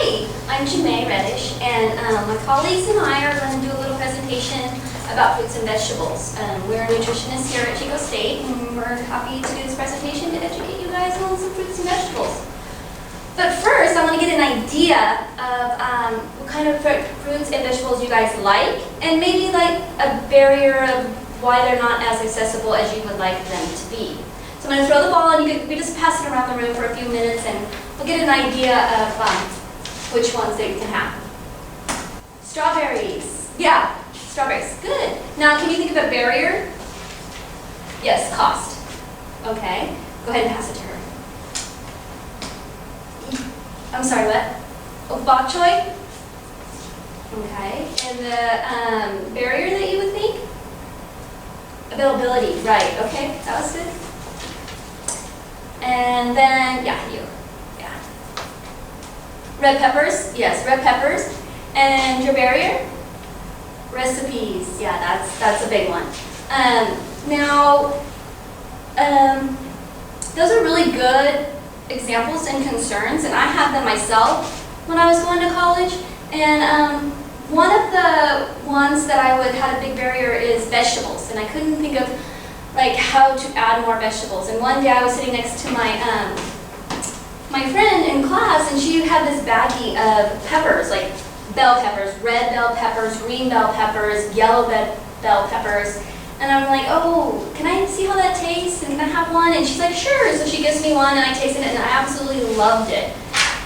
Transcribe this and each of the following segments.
Hi, I'm Jemmae, and my colleagues and I are going to do a little presentation about fruits and vegetables. We're nutritionists here at Chico State, and we're happy to do this presentation to educate you guys on some fruits and vegetables. But first, I want to get an idea of what kind of fruits and vegetables you guys like, and maybe like a barrier of why they're not as accessible as you would like them to be. So I'm going to throw the ball, and we just pass it around the room for a few minutes, and we'll get an idea of which ones that you can have. Strawberries. Yeah, strawberries. Good. Now, can you think of a barrier? Yes, cost. Okay. Go ahead and pass it to her. I'm sorry, what? Oh, bok choy? Okay. And the barrier that you would think? Availability. Right. Okay. That was good. And then, yeah, you. Yeah. Red peppers. Yes, red peppers. And your barrier? Recipes. Yeah, that's a big one. Those are really good examples and concerns, and I had them myself when I was going to college. And one of the ones that I would had a big barrier is vegetables, and I couldn't think of like how to add more vegetables. And one day I was sitting next to my my friend in class, and she had this baggie of peppers, like bell peppers, red bell peppers, green bell peppers, yellow bell peppers. And I'm like, oh, can I see how that tastes? And can I have one? And she's like, sure. So she gives me one, and I tasted it, and I absolutely loved it.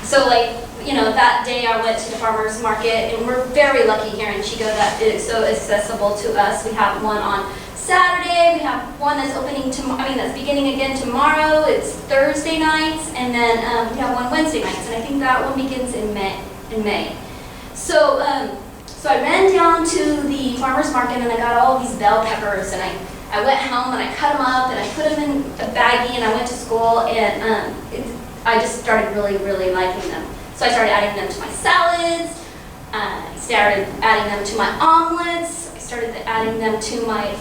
So like, you know, that day I went to the farmer's market, and we're very lucky here in Chico that it is so accessible to us. We have one on Saturday, we have one that's opening tomorrow, that's beginning again tomorrow. It's Thursday nights, and then we have one Wednesday nights, and I think that one begins in May. So I ran down to the farmer's market, and I got all these bell peppers, and I went home and I cut them up and I put them in a baggie, and I went to school, and I just started really, really liking them. So I started adding them to my salads, I started adding them to my omelets, I started adding them to my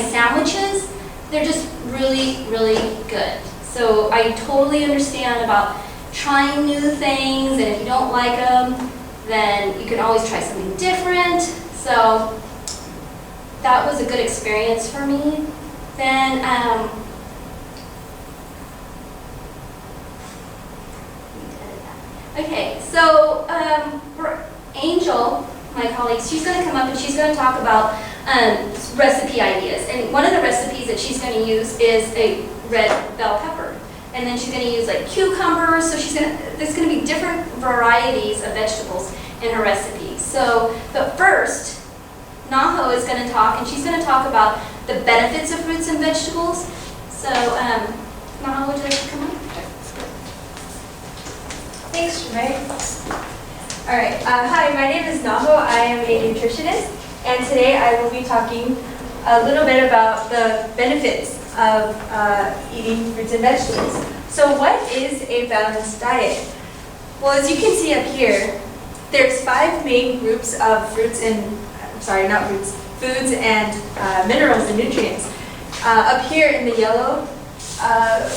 sandwiches. They're just really, really good. So I totally understand about trying new things, and if you don't like them, then you can always try something different. So that was a good experience for me. Then okay, so for Angel, my colleague, she's going to come up and she's going to talk about recipe ideas. And one of the recipes that she's going to use is a red bell pepper. And then she's going to use like cucumbers. So there's going to be different varieties of vegetables in her recipe. But first, Naho is going to talk, and she's going to talk about the benefits of fruits and vegetables. So, Naho, would you like to come on? Thanks, Jemmae. All right. Hi, my name is Naho. I am a nutritionist, and today I will be talking a little bit about the benefits of eating fruits and vegetables. So what is a balanced diet? Well, as you can see up here, there's 5 main groups of foods and minerals and nutrients. Up here in the yellow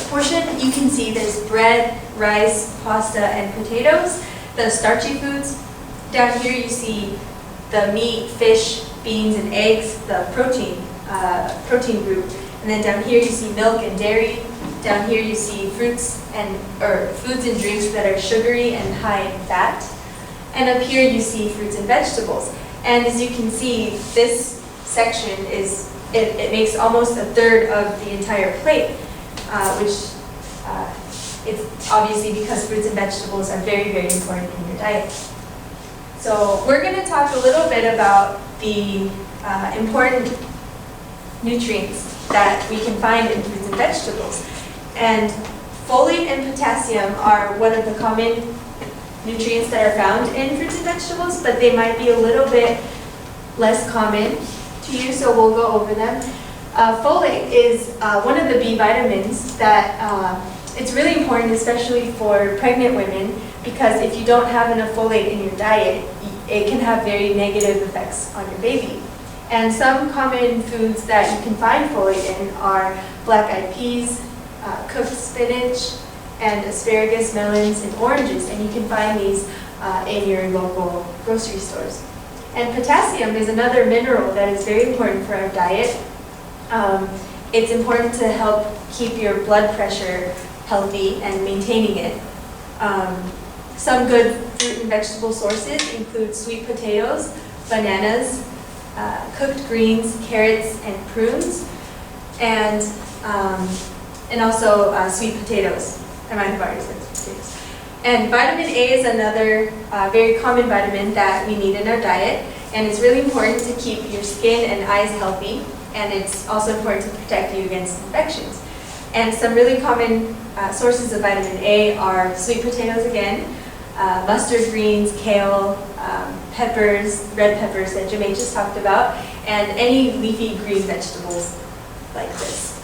portion, you can see there's bread, rice, pasta, and potatoes, the starchy foods. Down here you see the meat, fish, beans, and eggs, the protein group. And then down here you see milk and dairy. Down here you see foods and drinks that are sugary and high in fat. And up here you see fruits and vegetables. And as you can see, this section it makes almost a third of the entire plate, which it's obviously because fruits and vegetables are very, very important in your diet. So we're going to talk a little bit about the important nutrients that we can find in fruits and vegetables. And folate and potassium are one of the common nutrients that are found in fruits and vegetables, but they might be a little bit less common to you, so we'll go over them. Folate is one of the B vitamins that it's really important, especially for pregnant women, because if you don't have enough folate in your diet, it can have very negative effects on your baby. And some common foods that you can find folate in are black-eyed peas, cooked spinach, and asparagus, melons, and oranges. And you can find these in your local grocery stores. And potassium is another mineral that is very important for our diet. It's important to help keep your blood pressure healthy and maintaining it. Some good fruit and vegetable sources include sweet potatoes, bananas, cooked greens, carrots, and prunes, and also sweet potatoes. I might have already said sweet potatoes. And vitamin A is another very common vitamin that we need in our diet, and it's really important to keep your skin and eyes healthy, and it's also important to protect you against infections. And some really common sources of vitamin A are sweet potatoes again, mustard greens, kale, peppers, red peppers that Jemmae just talked about, and any leafy green vegetables like this.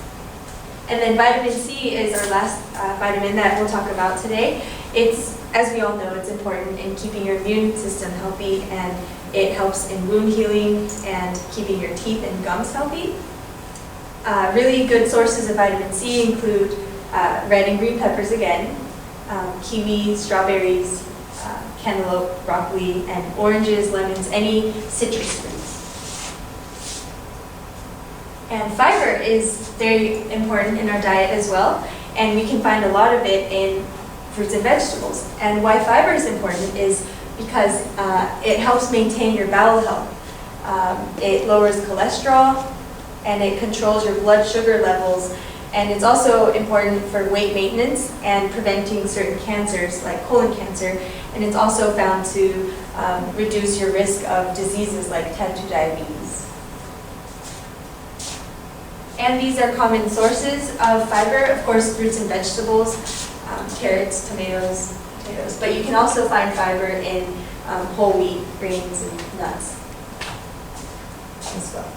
And then vitamin C is our last vitamin that we'll talk about today. It's, as we all know, it's important in keeping your immune system healthy, and it helps in wound healing and keeping your teeth and gums healthy. Really good sources of vitamin C include red and green peppers again, kiwi, strawberries, cantaloupe, broccoli, and oranges, lemons, any citrus fruits. And fiber is very important in our diet as well, and we can find a lot of it in fruits and vegetables. And why fiber is important is because it helps maintain your bowel health. It lowers cholesterol, and it controls your blood sugar levels, and it's also important for weight maintenance and preventing certain cancers like colon cancer, and it's also found to reduce your risk of diseases like type 2 diabetes. And these are common sources of fiber, of course, fruits and vegetables, carrots, tomatoes, potatoes, but you can also find fiber in whole wheat, grains, and nuts as well.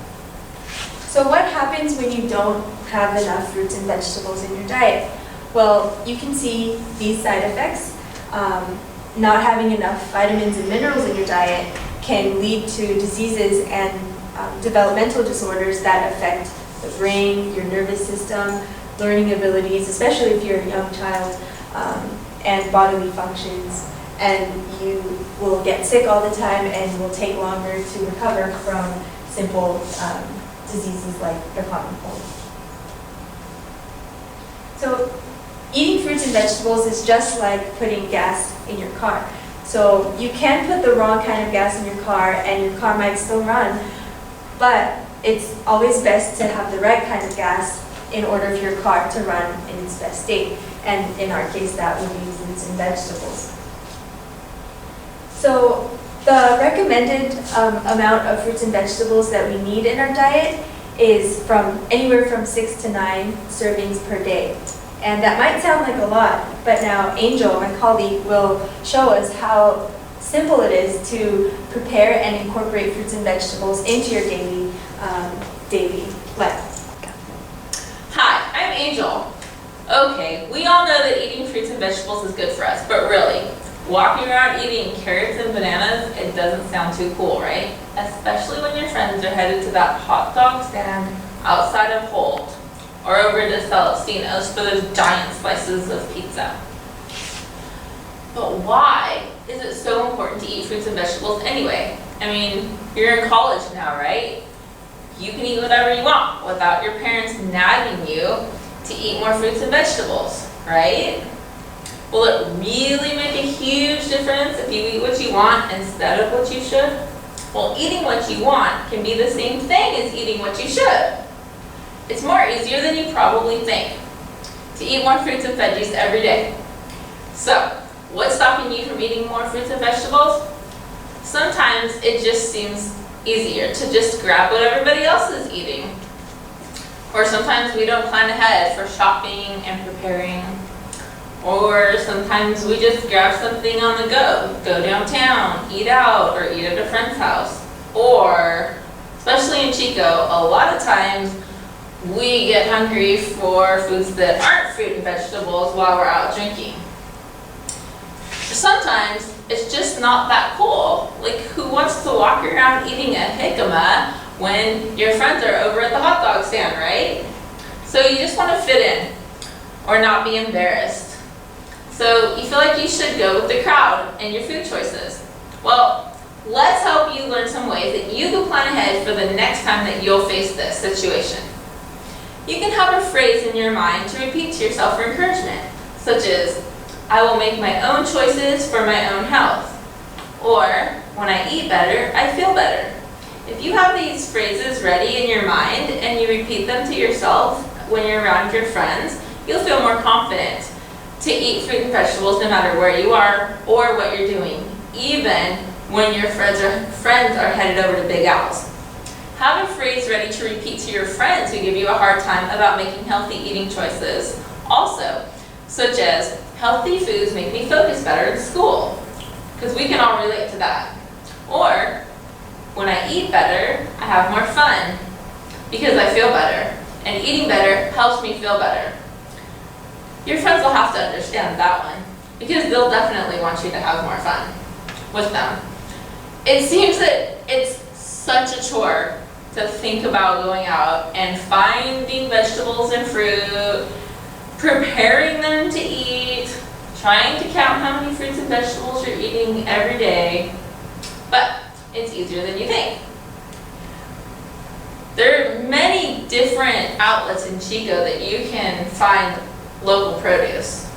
So what happens when you don't have enough fruits and vegetables in your diet? Well, you can see these side effects. Not having enough vitamins and minerals in your diet can lead to diseases and developmental disorders that affect the brain, your nervous system, learning abilities, especially if you're a young child, and bodily functions. And you will get sick all the time and will take longer to recover from simple diseases like the common cold. So eating fruits and vegetables is just like putting gas in your car. So you can put the wrong kind of gas in your car and your car might still run, but it's always best to have the right kind of gas in order for your car to run in its best state. And in our case, that would be fruits and vegetables. So the recommended amount of fruits and vegetables that we need in our diet is anywhere from 6 to 9 servings per day. And that might sound like a lot, but now Angel, my colleague, will show us how simple it is to prepare and incorporate fruits and vegetables into your daily life. Hi, I'm Angel. Okay, we all know that eating fruits and vegetables is good for us, but really, walking around eating carrots and bananas, it doesn't sound too cool, right? Especially when your friends are headed to that hot dog stand outside of Holt, or over to Celestino's for those giant slices of pizza. But why is it so important to eat fruits and vegetables anyway? I mean, you're in college now, right? You can eat whatever you want without your parents nagging you to eat more fruits and vegetables, right? Will it really make a huge difference if you eat what you want instead of what you should? Well, eating what you want can be the same thing as eating what you should. It's more easier than you probably think to eat more fruits and veggies every day. So, what's stopping you from eating more fruits and vegetables? Sometimes it just seems easier to just grab what everybody else is eating. Or sometimes we don't plan ahead for shopping and preparing. Or sometimes we just grab something on the go downtown, eat out, or eat at a friend's house. Or, especially in Chico, a lot of times we get hungry for foods that aren't fruit and vegetables while we're out drinking. Sometimes it's just not that cool. Like, who wants to walk around eating a jicama when your friends are over at the hot dog stand, right? So you just want to fit in or not be embarrassed. so you feel like you should go with the crowd in your food choices. Well, let's help you learn some ways that you can plan ahead for the next time that you'll face this situation. You can have a phrase in your mind to repeat to yourself for encouragement, such as, I will make my own choices for my own health. Or, when I eat better, I feel better. If you have these phrases ready in your mind and you repeat them to yourself when you're around your friends, you'll feel more confident to eat fruit and vegetables no matter where you are or what you're doing, even when your friends are headed over to Big Al's. Have a phrase ready to repeat to your friends who give you a hard time about making healthy eating choices also, such as, healthy foods make me focus better in school, because we can all relate to that. Or, when I eat better, I have more fun, because I feel better, and eating better helps me feel better. Your friends will have to understand that one, because they'll definitely want you to have more fun with them. It seems that it's such a chore to think about going out and finding vegetables and fruit, preparing them to eat, trying to count how many fruits and vegetables you're eating every day, but it's easier than you think. There are many different outlets in Chico that you can find local produce.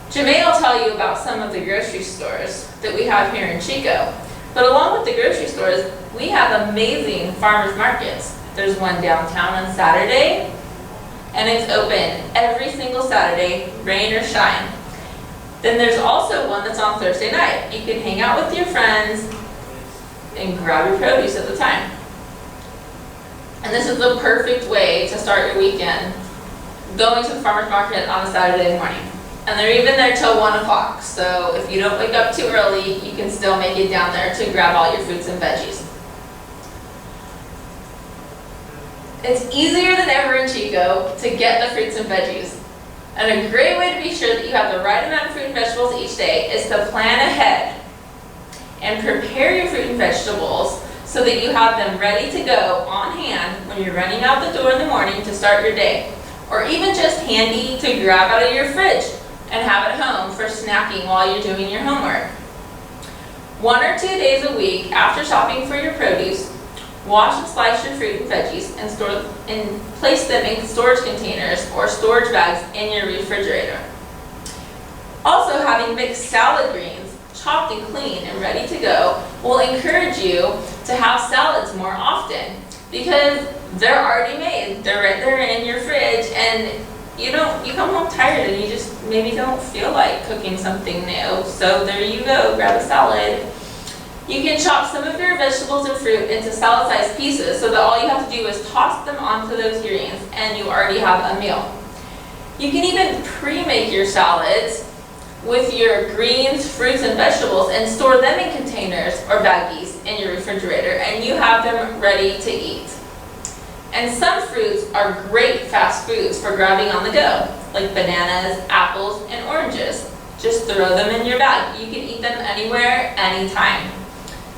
Jemmae will tell you about some of the grocery stores that we have here in Chico. But along with the grocery stores, we have amazing farmers markets. There's one downtown on Saturday, and it's open every single Saturday, rain or shine. Then there's also one that's on Thursday night. You can hang out with your friends and grab your produce at the time. And this is the perfect way to start your weekend, going to the farmer's market on a Saturday morning. And they're even there till 1 o'clock, so if you don't wake up too early, you can still make it down there to grab all your fruits and veggies. It's easier than ever in Chico to get the fruits and veggies. And a great way to be sure that you have the right amount of fruit and vegetables each day is to plan ahead and prepare your fruit and vegetables so that you have them ready to go on hand when you're running out the door in the morning to start your day. Or even just handy to grab out of your fridge and have at home for snacking while you're doing your homework. 1 or 2 days a week after shopping for your produce, wash and slice your fruit and veggies and place them in storage containers or storage bags in your refrigerator. Also, having mixed salad greens, chopped and clean and ready to go, will encourage you to have salads more often because they're already made. They're right there in your fridge, and you come home tired and you just maybe don't feel like cooking something new. So there you go, grab a salad. You can chop some of your vegetables and fruit into salad-sized pieces so that all you have to do is toss them onto those greens and you already have a meal. You can even pre-make your salads with your greens, fruits, and vegetables and store them in containers or baggies in your refrigerator, and you have them ready to eat. And some fruits are great fast foods for grabbing on the go, like bananas, apples, and oranges. Just throw them in your bag. You can eat them anywhere, anytime.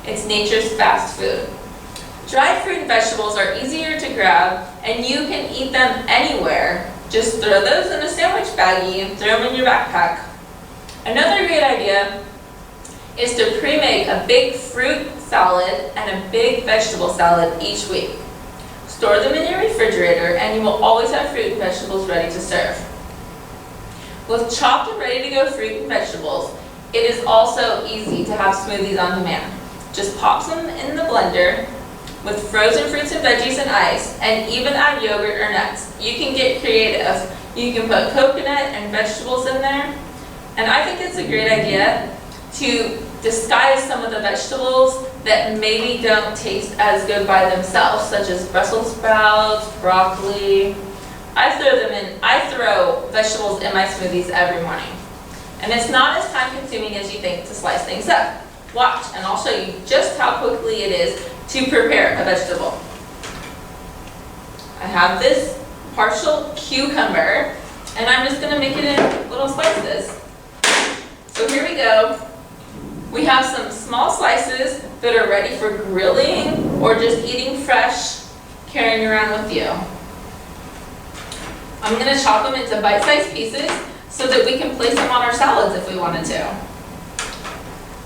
It's nature's fast food. Dried fruit and vegetables are easier to grab, and you can eat them anywhere. Just throw those in a sandwich baggie and throw them in your backpack. Another great idea is to pre-make a big fruit salad and a big vegetable salad each week. Store them in your refrigerator and you will always have fruit and vegetables ready to serve. With chopped and ready to go fruit and vegetables, it is also easy to have smoothies on demand. Just pop them in the blender with frozen fruits and veggies and ice, and even add yogurt or nuts. You can get creative. You can put coconut and vegetables in there. And I think it's a great idea to disguise some of the vegetables that maybe don't taste as good by themselves, such as Brussels sprouts, broccoli. I throw vegetables in my smoothies every morning. And it's not as time consuming as you think to slice things up. Watch, and I'll show you just how quickly it is to prepare a vegetable. I have this partial cucumber, and I'm just gonna make it in little slices. So here we go. We have some small slices that are ready for grilling or just eating fresh, carrying around with you. I'm gonna chop them into bite-sized pieces so that we can place them on our salads if we wanted to.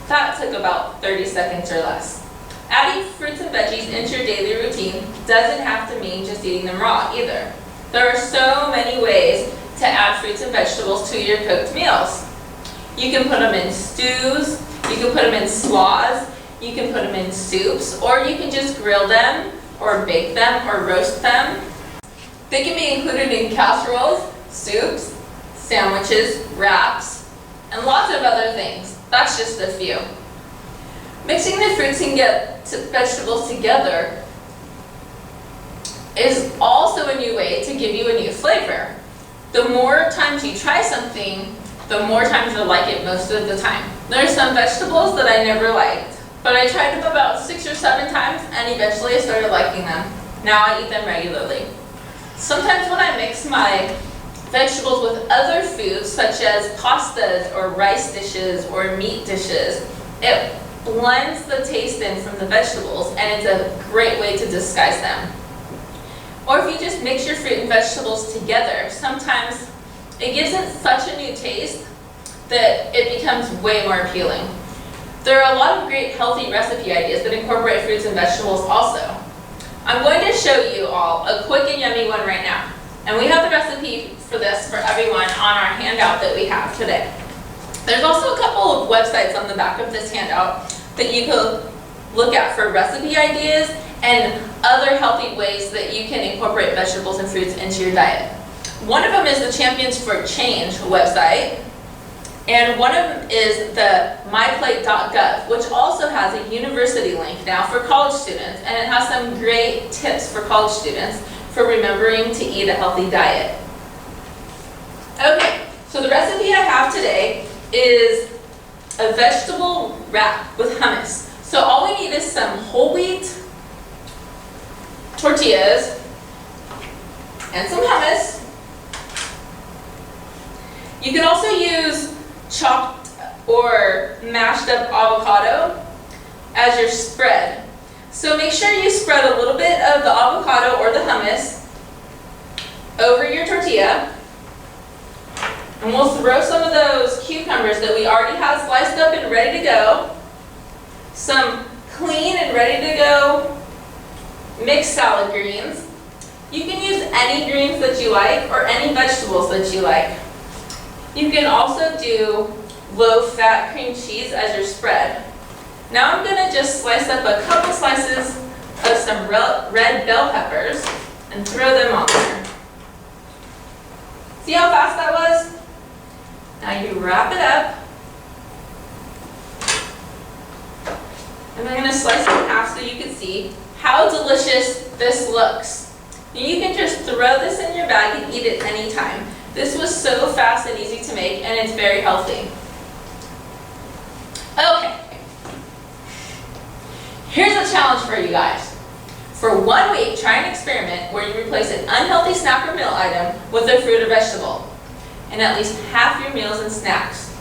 That took about 30 seconds or less. Adding fruits and veggies into your daily routine doesn't have to mean just eating them raw either. There are so many ways to add fruits and vegetables to your cooked meals. You can put them in stews, you can put them in slaws, you can put them in soups, or you can just grill them, or bake them, or roast them. They can be included in casseroles, soups, sandwiches, wraps, and lots of other things. That's just a few. Mixing the fruits and vegetables together is also a new way to give you a new flavor. The more times you try something, the more times you'll like it most of the time. There are some vegetables that I never liked, but I tried them about 6 or 7 times and eventually I started liking them. Now I eat them regularly. Sometimes when I mix my vegetables with other foods such as pastas or rice dishes or meat dishes, it blends the taste in from the vegetables and it's a great way to disguise them. Or if you just mix your fruit and vegetables together, sometimes it gives it such a new taste that it becomes way more appealing. There are a lot of great healthy recipe ideas that incorporate fruits and vegetables also. I'm going to show you all a quick and yummy one right now. And we have the recipe for this for everyone on our handout that we have today. There's also a couple of websites on the back of this handout that you could look at for recipe ideas and other healthy ways that you can incorporate vegetables and fruits into your diet. One of them is the Champions for Change website, and one of them is the myplate.gov, which also has a university link now for college students, and it has some great tips for college students for remembering to eat a healthy diet. Okay, so the recipe I have today is a vegetable wrap with hummus. So all we need is some whole wheat tortillas and some hummus. You can also use chopped or mashed up avocado as your spread. So make sure you spread a little bit of the avocado or the hummus over your tortilla. And we'll throw some of those cucumbers that we already have sliced up and ready to go. Some clean and ready to go mixed salad greens. You can use any greens that you like or any vegetables that you like. You can also do low-fat cream cheese as your spread. Now I'm going to just slice up a couple slices of some red bell peppers and throw them on there. See how fast that was? Now you wrap it up. And I'm going to slice it in half so you can see how delicious this looks. You can just throw this in your bag and eat it anytime. This was so fast and easy to make, and it's very healthy. Okay. Here's a challenge for you guys. For 1 week, try an experiment where you replace an unhealthy snack or meal item with a fruit or vegetable in at least half your meals and snacks.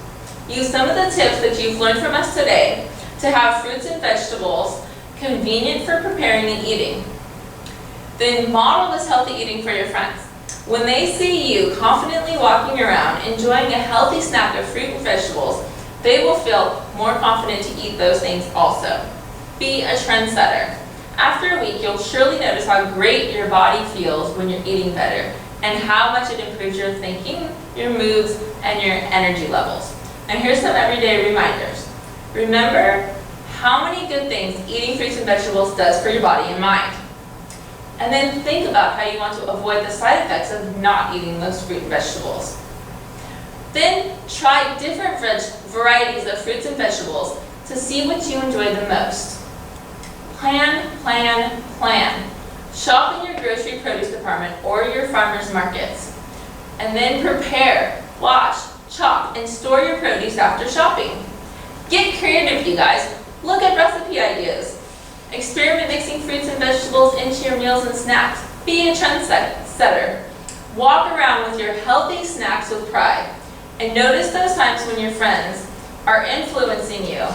Use some of the tips that you've learned from us today to have fruits and vegetables convenient for preparing and eating. Then model this healthy eating for your friends. When they see you confidently walking around enjoying a healthy snack of fruit and vegetables, they will feel more confident to eat those things also. Be a trendsetter. After a week, you'll surely notice how great your body feels when you're eating better and how much it improves your thinking, your moods, and your energy levels. And here's some everyday reminders. Remember how many good things eating fruits and vegetables does for your body and mind. And then think about how you want to avoid the side effects of not eating those fruit and vegetables. Then try different varieties of fruits and vegetables to see what you enjoy the most. Plan, plan, plan. Shop in your grocery produce department or your farmers markets. And then prepare, wash, chop, and store your produce after shopping. Get creative, you guys. Look at recipe ideas. Experiment mixing fruits and vegetables into your meals and snacks. Be a trendsetter. Walk around with your healthy snacks with pride. And notice those times when your friends are influencing you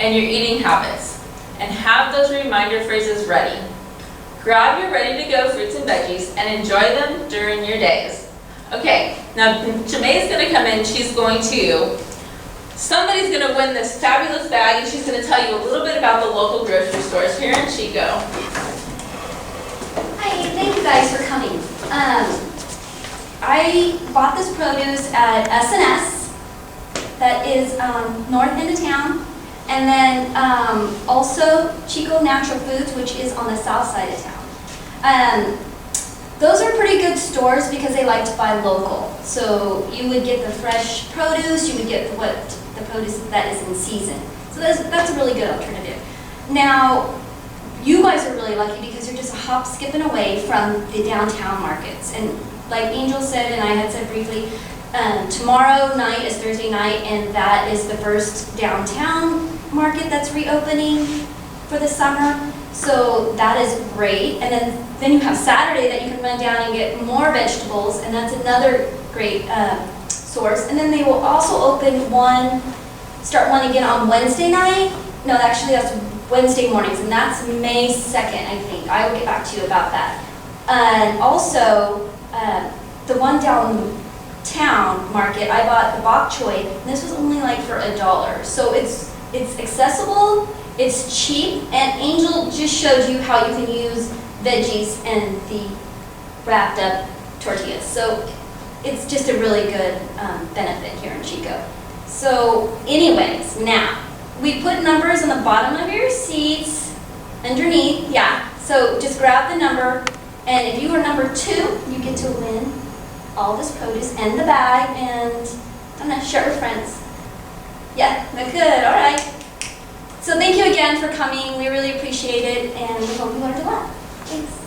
and your eating habits. And have those reminder phrases ready. Grab your ready-to-go fruits and veggies and enjoy them during your days. Okay, Now, Jemmae is gonna come in, somebody's gonna win this fabulous bag, and she's gonna tell you a little bit about the local grocery stores here in Chico. Hi, thank you guys for coming. I bought this produce at S&S, that is north end of town, and then also Chico Natural Foods, which is on the south side of town. Those are pretty good stores because they like to buy local. So you would get the fresh produce, you would get the produce that is in season. So that's a really good alternative. Now, you guys are really lucky because you're just a hop skipping away from the downtown markets. And like Angel said, and I had said briefly, tomorrow night is Thursday night, and that is the first downtown market that's reopening for the summer. So that is great. And then you have Saturday that you can run down and get more vegetables, and that's another great source. And then they will also start one again on Wednesday night. No, actually that's Wednesday mornings, and that's May 2nd, I think. I will get back to you about that. And also, the one downtown market, I bought the bok choy, and this was only like for $1. So it's accessible, it's cheap, and Angel just showed you how you can use veggies and the wrapped up tortillas. So it's just a really good benefit here in Chico. So anyways, now, we put numbers on the bottom of your seats, underneath, yeah. So just grab the number, and if you are number 2, you get to win all this produce and the bag, and I'm gonna share it with friends. Yeah, that's good, all right. So thank you again for coming. We really appreciate it, and we hope you learned a lot. Thanks.